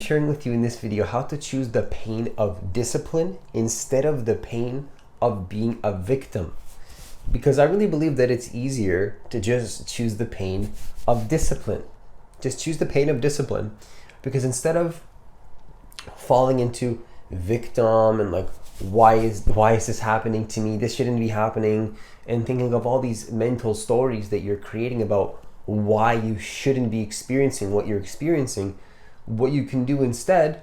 sharing with you in this video how to choose the pain of discipline instead of the pain of being a victim. Because I really believe that it's easier to just choose the pain of discipline. Just choose the pain of discipline, because instead of falling into victim and like, why is this happening to me? This shouldn't be happening. And thinking of all these mental stories that you're creating about why you shouldn't be experiencing what you're experiencing, what you can do instead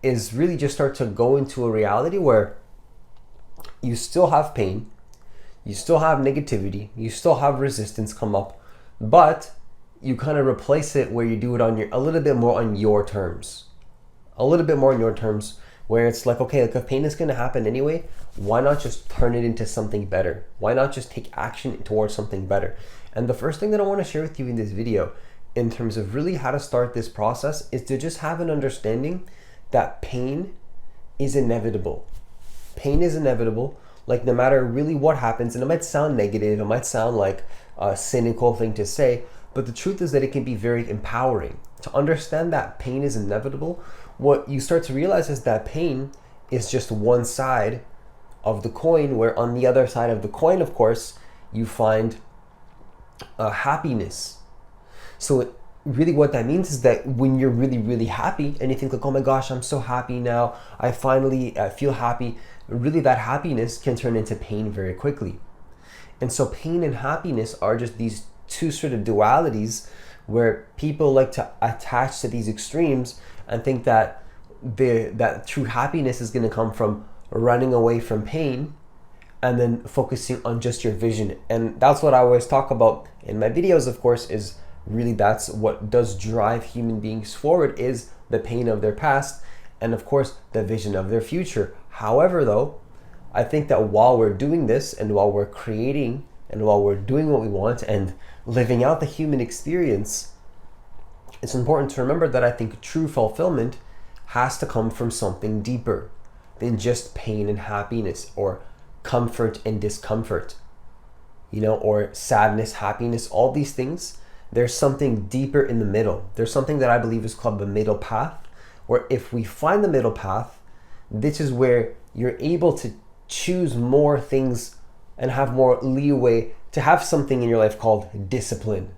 is really just start to go into a reality where you still have pain, you still have negativity, you still have resistance come up, but you kind of replace it where you do it on a little bit more on your terms. A little bit more on your terms, where it's like, okay, like if pain is going to happen anyway, why not just turn it into something better? Why not just take action towards something better? And the first thing that I want to share with you in this video, in terms of really how to start this process, is to just have an understanding that pain is inevitable. Pain is inevitable. Like, no matter really what happens, and it might sound negative, it might sound like a cynical thing to say, but the truth is that it can be very empowering. To understand that pain is inevitable, what you start to realize is that pain is just one side of the coin, where on the other side of the coin, of course, you find happiness. So really what that means is that when you're really, really happy and you think like, oh my gosh, I'm so happy now, I finally feel happy, really that happiness can turn into pain very quickly. And so pain and happiness are just these two sort of dualities where people like to attach to these extremes and think that that true happiness is going to come from running away from pain and then focusing on just your vision. And that's what I always talk about in my videos, of course, is really that's what does drive human beings forward, is the pain of their past and of course the vision of their future. However, though, I think that while we're doing this and while we're creating and while we're doing what we want and living out the human experience, it's important to remember that I think true fulfillment has to come from something deeper than just pain and happiness, or comfort and discomfort, or sadness, happiness, all these things. There's something deeper in the middle. There's something that I believe is called the middle path, where if we find the middle path, this is where you're able to choose more things and have more leeway to have something in your life called discipline.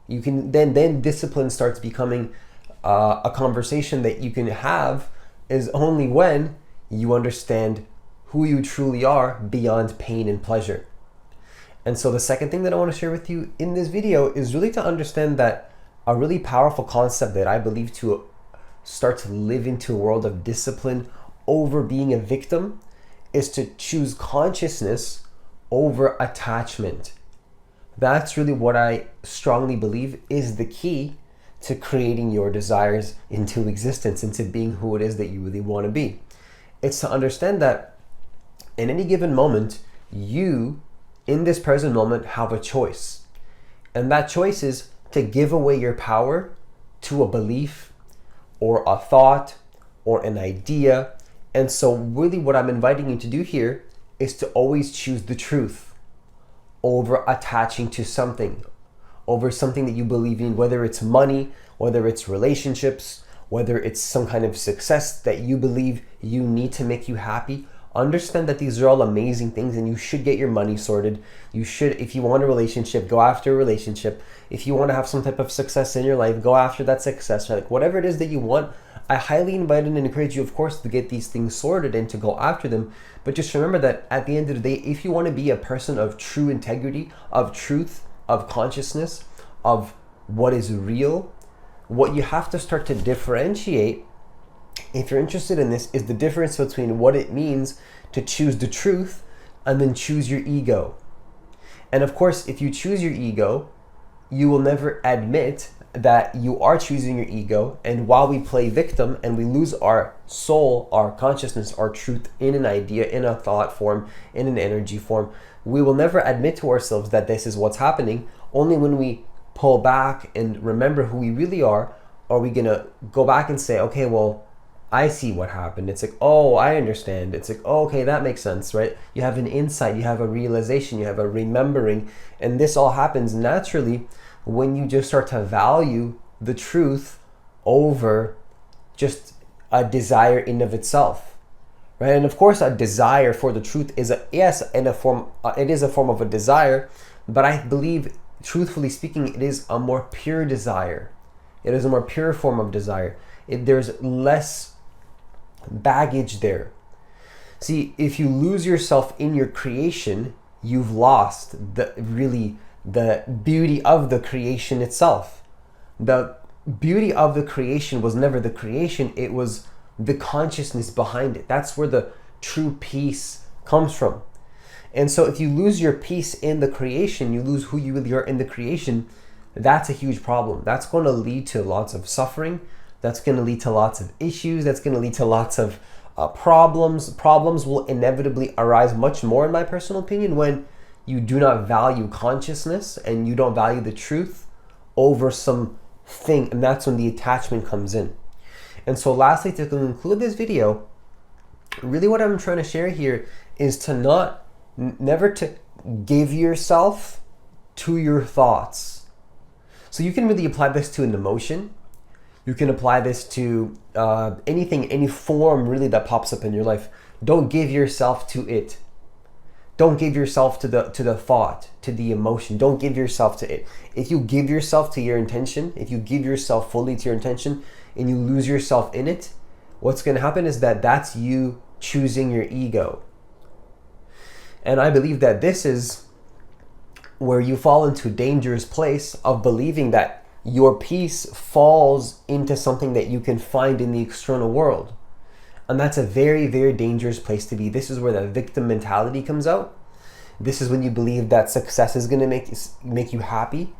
You can then discipline starts becoming a conversation that you can have is only when you understand who you truly are beyond pain and pleasure. And so the second thing that I want to share with you in this video is really to understand that a really powerful concept that I believe to start to live into a world of discipline over being a victim is to choose consciousness over attachment. That's really what I strongly believe is the key to creating your desires into existence, into being who it is that you really want to be. It's to understand that in any given moment, you, in this present moment, have a choice. And that choice is to give away your power to a belief or a thought or an idea. And so really what I'm inviting you to do here is to always choose the truth over attaching to something, over something that you believe in, whether it's money, whether it's relationships, whether it's some kind of success that you believe you need to make you happy. Understand that these are all amazing things, and you should get your money sorted. You should, if you want a relationship, go after a relationship. If you want to have some type of success in your life, go after that success. Like whatever it is that you want, I highly invite and encourage you, of course, to get these things sorted and to go after them. But just remember that at the end of the day, if you want to be a person of true integrity, of truth, of consciousness, of what is real, what you have to start to differentiate, if you're interested in this, is the difference between what it means to choose the truth and then choose your ego. And of course, if you choose your ego, you will never admit that you are choosing your ego. And while we play victim and we lose our soul, our consciousness, our truth in an idea, in a thought form, in an energy form, we will never admit to ourselves that this is what's happening. Only when we pull back and remember who we really are we gonna go back and say, okay, well, I see what happened. It's like, oh, I understand. It's like, oh, okay, that makes sense, right? You have an insight, you have a realization, you have a remembering, and this all happens naturally when you just start to value the truth over just a desire in of itself, right? And of course, a desire for the truth is it is a form of a desire, but I believe, truthfully speaking, it is a more pure desire. It is a more pure form of desire. There's less baggage there. See, if you lose yourself in your creation, you've lost the beauty of the creation itself. The beauty of the creation was never the creation, it was the consciousness behind it. That's where the true peace comes from. And so if you lose your peace in the creation, you lose who you really are in the creation, that's a huge problem. That's going to lead to lots of suffering. That's going to lead to lots of issues. That's going to lead to lots of problems. Problems will inevitably arise much more, in my personal opinion, when you do not value consciousness and you don't value the truth over some thing. And that's when the attachment comes in. And so lastly, to conclude this video, really what I'm trying to share here is to never to give yourself to your thoughts. So you can really apply this to an emotion. You can apply this to anything, any form really that pops up in your life. Don't give yourself to it. Don't give yourself to the thought, to the emotion. Don't give yourself to it. If you give yourself to your intention, if you give yourself fully to your intention and you lose yourself in it, what's going to happen is that's you choosing your ego. And I believe that this is where you fall into a dangerous place of believing that your peace falls into something that you can find in the external world. And that's a very, very dangerous place to be. This is where the victim mentality comes out. This is when you believe that success is going to make you happy.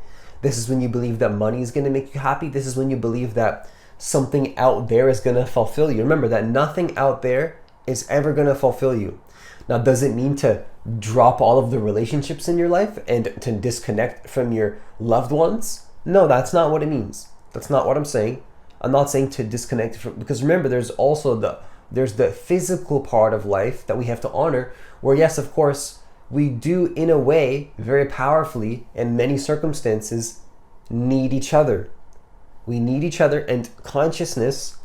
This is when you believe that money is going to make you happy. This is when you believe that something out there is going to fulfill you. Remember that nothing out there is ever going to fulfill you. Now, does it mean to drop all of the relationships in your life and to disconnect from your loved ones? No, that's not what it means. That's not what I'm saying. I'm not saying to disconnect from, because remember, there's also there's the physical part of life that we have to honor, where yes, of course, we do in a way, very powerfully, in many circumstances, need each other. We need each other, and consciousness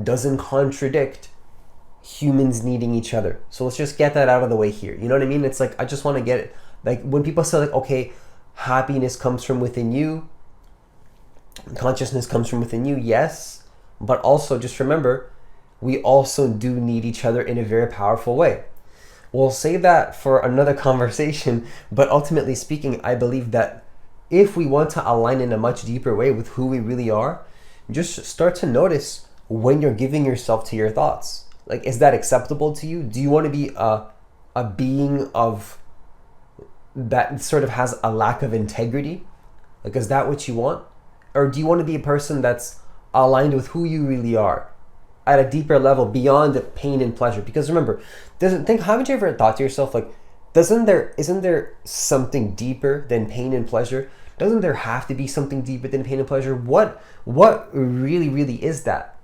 doesn't contradict humans needing each other. So let's just get that out of the way here. You know what I mean? It's like, I just want to get it. Like when people say like, okay, happiness comes from within you, consciousness comes from within you, yes, but also just remember, we also do need each other in a very powerful way. We'll save that for another conversation, but ultimately speaking, I believe that if we want to align in a much deeper way with who we really are, just start to notice when you're giving yourself to your thoughts. Like, is that acceptable to you? Do you want to be a being of that sort of has a lack of integrity? Like, is that what you want? Or do you want to be a person that's aligned with who you really are at a deeper level beyond pain and pleasure? Because remember, haven't you ever thought to yourself, like, isn't there something deeper than pain and pleasure? Doesn't there have to be something deeper than pain and pleasure? What really is that?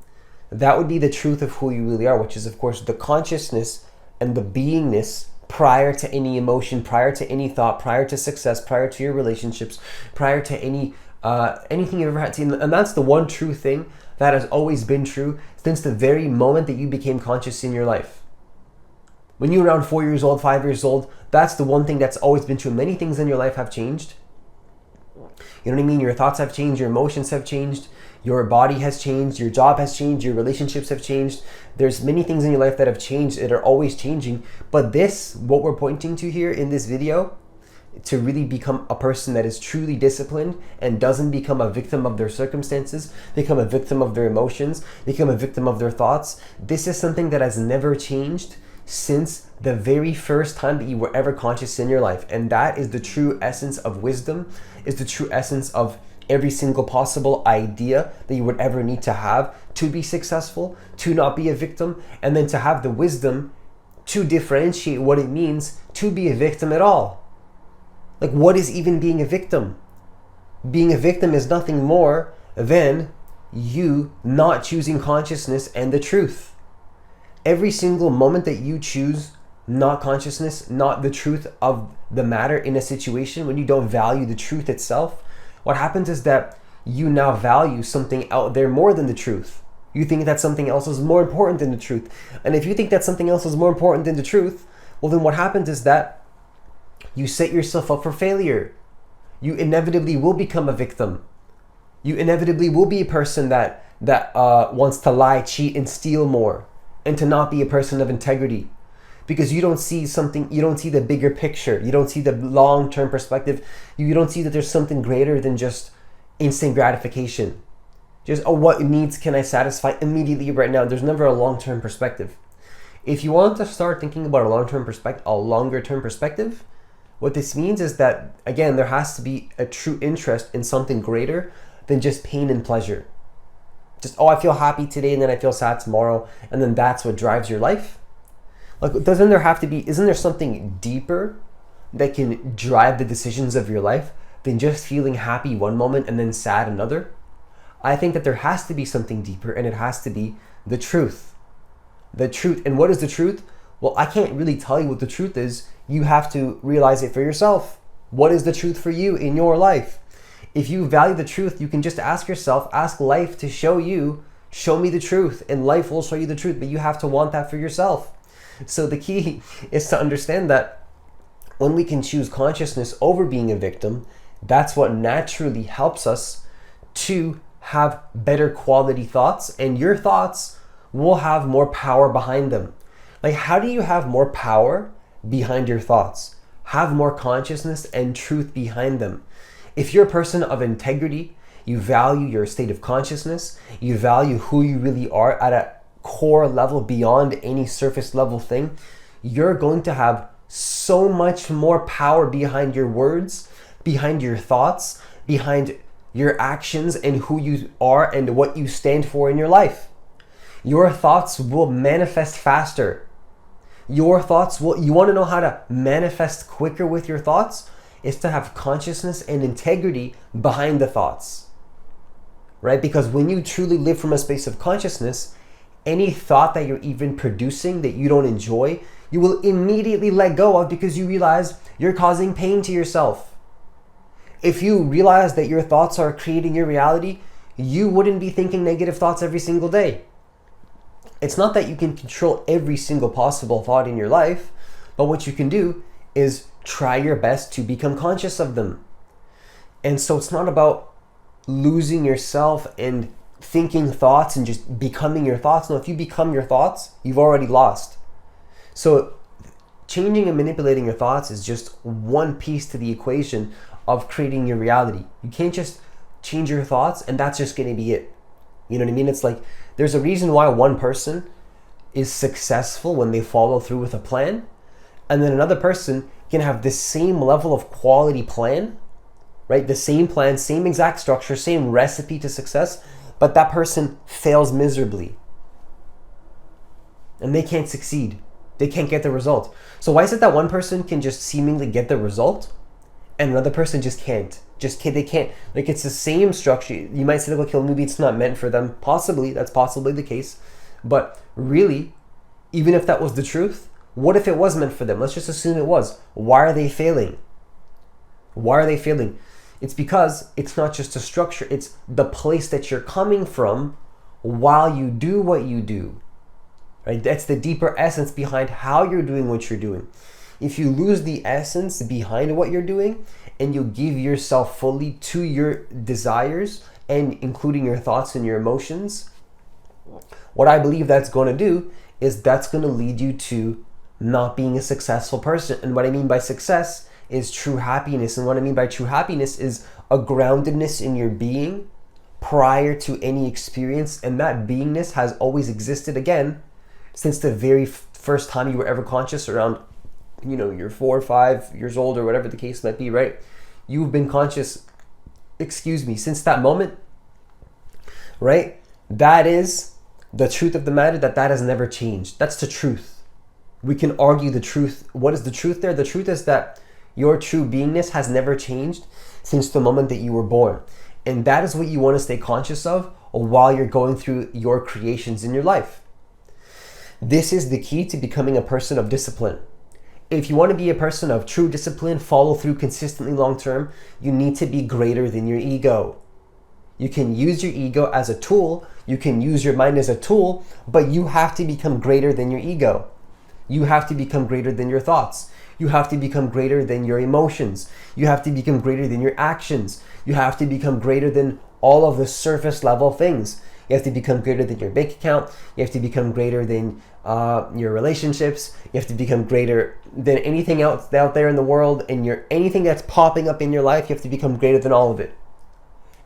That would be the truth of who you really are, which is, of course, the consciousness and the beingness prior to any emotion, prior to any thought, prior to success, prior to your relationships, prior to anything you've ever had to. And that's the one true thing that has always been true since the very moment that you became conscious in your life. When you were around 4 years old, 5 years old, that's the one thing that's always been true. Many things in your life have changed. You know what I mean? Your thoughts have changed, your emotions have changed, your body has changed, your job has changed, your relationships have changed. There's many things in your life that have changed, that are always changing. But this, what we're pointing to here in this video, to really become a person that is truly disciplined and doesn't become a victim of their circumstances, become a victim of their emotions, become a victim of their thoughts. This is something that has never changed since the very first time that you were ever conscious in your life. And that is the true essence of wisdom, is the true essence of every single possible idea that you would ever need to have to be successful, to not be a victim, and then to have the wisdom to differentiate what it means to be a victim at all. Like, what is even being a victim? Being a victim is nothing more than you not choosing consciousness and the truth. Every single moment that you choose not consciousness, not the truth of the matter in a situation, when you don't value the truth itself, what happens is that you now value something out there more than the truth. You think that something else is more important than the truth. And if you think that something else is more important than the truth, well, then what happens is that you set yourself up for failure. You inevitably will become a victim. You inevitably will be a person that wants to lie, cheat, and steal more, and to not be a person of integrity, because you don't see something. You don't see the bigger picture. You don't see the long-term perspective. You don't see that there's something greater than just instant gratification. Just, oh, what needs can I satisfy immediately right now? There's never a long-term perspective. If you want to start thinking about a longer-term perspective, what this means is that, again, there has to be a true interest in something greater than just pain and pleasure. Just, oh, I feel happy today and then I feel sad tomorrow, and then that's what drives your life. Like, isn't there something deeper that can drive the decisions of your life than just feeling happy one moment and then sad another? I think that there has to be something deeper, and it has to be the truth. The truth. And what is the truth? Well, I can't really tell you what the truth is. You have to realize it for yourself. What is the truth for you in your life? If you value the truth, you can just ask life to show me the truth, and life will show you the truth, but you have to want that for yourself. So the key is to understand that when we can choose consciousness over being a victim, that's what naturally helps us to have better quality thoughts, and your thoughts will have more power behind them. Like, how do you have more power behind your thoughts? Have more consciousness and truth behind them. If you're a person of integrity, you value your state of consciousness, you value who you really are at a core level beyond any surface level thing, you're going to have so much more power behind your words, behind your thoughts, behind your actions, and who you are and what you stand for in your life. Your thoughts will manifest faster. You want to know how to manifest quicker with your thoughts? Is to have consciousness and integrity behind the thoughts, right? Because when you truly live from a space of consciousness, any thought that you're even producing that you don't enjoy, you will immediately let go of, because you realize you're causing pain to yourself. If you realize that your thoughts are creating your reality, you wouldn't be thinking negative thoughts every single day. It's not that you can control every single possible thought in your life, but what you can do is try your best to become conscious of them. And so it's not about losing yourself and thinking thoughts and just becoming your thoughts. No, if you become your thoughts, you've already lost. So changing and manipulating your thoughts is just one piece to the equation of creating your reality. You can't just change your thoughts and that's just going to be it. You know what I mean? It's like there's a reason why one person is successful when they follow through with a plan, and then another person can have the same level of quality plan, right? The same plan, same exact structure, same recipe to success, but that person fails miserably. And they can't succeed. They can't get the result. So why is it that one person can just seemingly get the result and another person just can't? They can't. Like, it's the same structure. You might say, okay, well, maybe it's not meant for them. Possibly, that's possibly the case. But really, even if that was the truth, what if it was meant for them? Let's just assume it was. Why are they failing? Why are they failing? It's because it's not just a structure. It's the place that you're coming from while you do what you do. Right? That's the deeper essence behind how you're doing what you're doing. If you lose the essence behind what you're doing and you give yourself fully to your desires and including your thoughts and your emotions, what I believe that's going to do is that's going to lead you to not being a successful person. And what I mean by success is true happiness. And what I mean by true happiness is a groundedness in your being prior to any experience. And that beingness has always existed, again, since the very first time you were ever conscious, around, you're 4 or 5 years old or whatever the case might be, right? You've been conscious, since that moment, right? That is the truth of the matter, that has never changed. That's the truth. We can argue the truth. What is the truth there? The truth is that your true beingness has never changed since the moment that you were born. And that is what you want to stay conscious of while you're going through your creations in your life. This is the key to becoming a person of discipline. If you want to be a person of true discipline, follow through consistently long term, you need to be greater than your ego. You can use your ego as a tool. You can use your mind as a tool, but you have to become greater than your ego. You have to become greater than your thoughts. You have to become greater than your emotions. You have to become greater than your actions. You have to become greater than all of the surface level things. You have to become greater than your bank account. You have to become greater than your relationships. You have to become greater than anything else out there in the world, and anything that's popping up in your life. You have to become greater than all of it.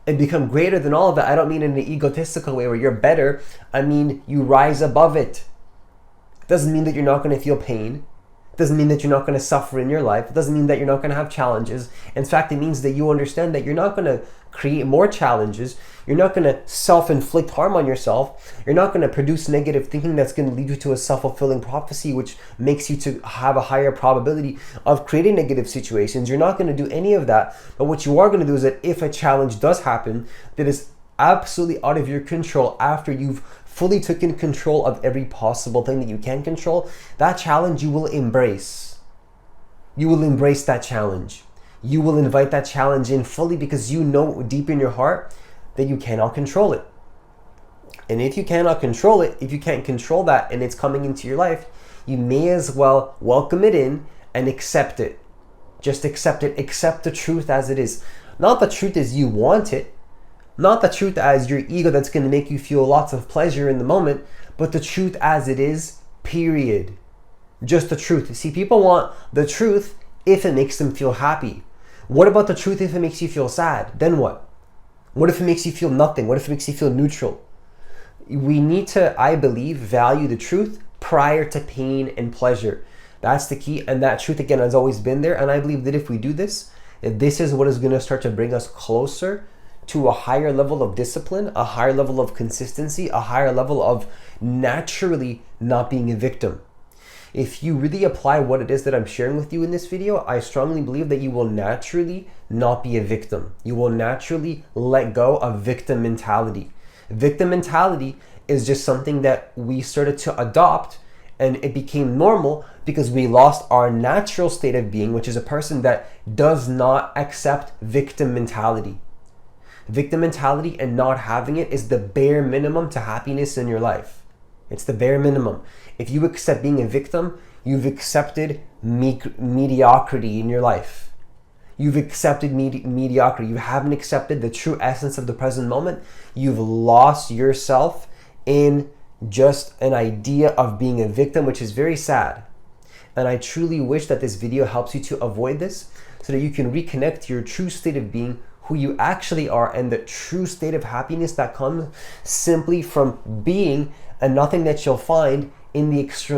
And become greater than all of it, I don't mean in an egotistical way where you're better. I mean you rise above it. Doesn't mean that you're not going to feel pain. Doesn't mean that you're not going to suffer in your life. It doesn't mean that you're not going to have challenges. In fact, it means that you understand that you're not going to create more challenges. You're not going to self-inflict harm on yourself. You're not going to produce negative thinking that's going to lead you to a self-fulfilling prophecy, which makes you to have a higher probability of creating negative situations. You're not going to do any of that. But what you are going to do is that if a challenge does happen that is absolutely out of your control, after you've fully taken control of every possible thing that you can control, that challenge you will embrace. You will embrace that challenge. You will invite that challenge in fully, because you know deep in your heart that you cannot control it. And if you cannot control it, if you can't control that and it's coming into your life, you may as well welcome it in and accept it. Just accept it. Accept the truth as it is. Not the truth as you want it. Not the truth as your ego that's going to make you feel lots of pleasure in the moment, but the truth as it is, period. Just the truth. See, people want the truth if it makes them feel happy. What about the truth if it makes you feel sad? Then what? What if it makes you feel nothing? What if it makes you feel neutral? We need to, I believe, value the truth prior to pain and pleasure. That's the key. And that truth, again, has always been there. And I believe that if we do this, this is what is going to start to bring us closer to a higher level of discipline, a higher level of consistency, a higher level of naturally not being a victim. If you really apply what it is that I'm sharing with you in this video, I strongly believe that you will naturally not be a victim. You will naturally let go of victim mentality. Victim mentality is just something that we started to adopt, and it became normal because we lost our natural state of being, which is a person that does not accept victim mentality. Victim mentality and not having it is the bare minimum to happiness in your life. It's the bare minimum. If you accept being a victim, you've accepted mediocrity in your life. You've accepted mediocrity. You haven't accepted the true essence of the present moment. You've lost yourself in just an idea of being a victim, which is very sad. And I truly wish that this video helps you to avoid this, so that you can reconnect to your true state of being, who you actually are, and the true state of happiness that comes simply from being, and nothing that you'll find in the external